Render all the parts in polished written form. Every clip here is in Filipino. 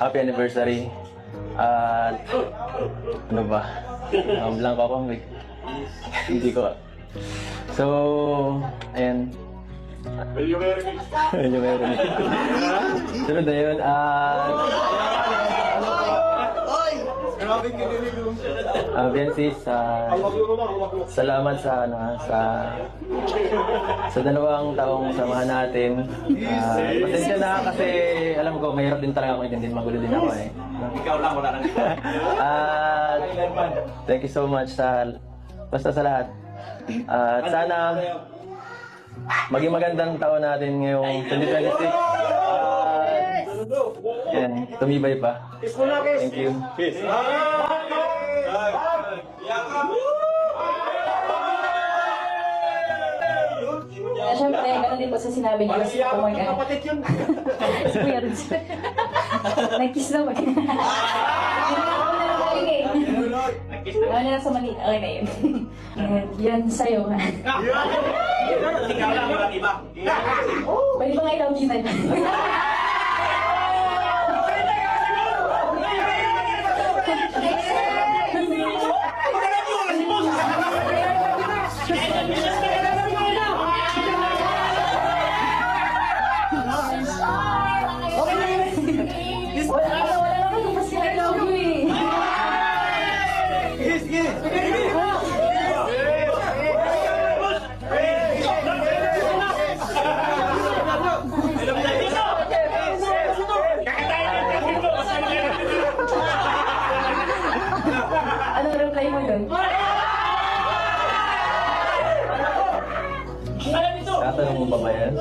Happy anniversary. At ano ba? Blanco ako. Hindi ko. So, ayan. Medyo meron. Sunod na yun. Biancis, salamat sa dalawang taong samahan natin. Pasensya na kasi alam ko mahirap din talaga ako intindihin, magulo din ako eh. Ikaw lang, wala nang thank you so much basta sa lahat. At sana maging magandang taon natin ngayong 2026. Yan, tumibay pa. Thank you. Peace. Siyempre, gano'n din po sa sinabi niyo. Oh my God. Kapatid yun. Kuya rin siya. Nag-kiss na mag- Okay. Ano na lang sa mali. Okay na yun. Yan sa'yo. Ikaw lang, walang iba. Pwede ba nga ikaw ginan? Wala naman kung mas I love you eh. Anong reply mo dun? Tatanong mo ba ba yan?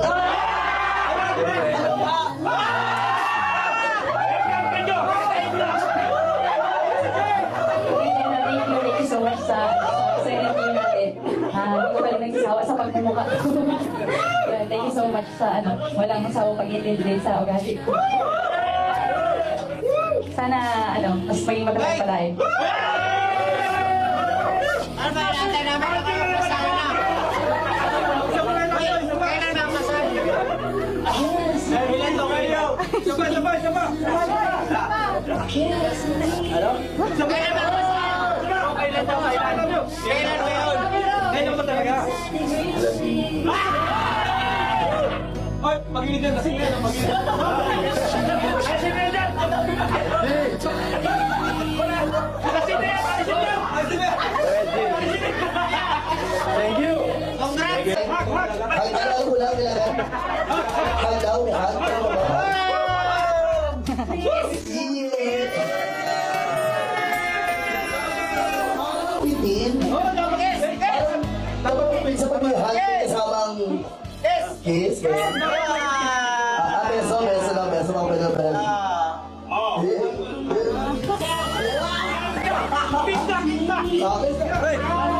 Siyempre, Thank you so much sa interview natin. Hindi ko talaga nagsasawa sa pagmumukha. Thank you so much sa walang masawang pag-intindi sa ugali. Sana mas maging magandang palahin. Ano ba natin namin nakakapasama na? Kailan na ang masal? Ilan to kayo? Saba. Kailan na ang masal? Kailan to? Kailan ba yun? Kailan ba talaga? Oy, mag-init yan kasi ngayon. thank you! Congrats! Hug daw, ulang ilan. Hug daw, hug. Pitin. Dapat pipin sa pag-hug kasamang kiss. Beso lang, pwede. Pizza! Okay.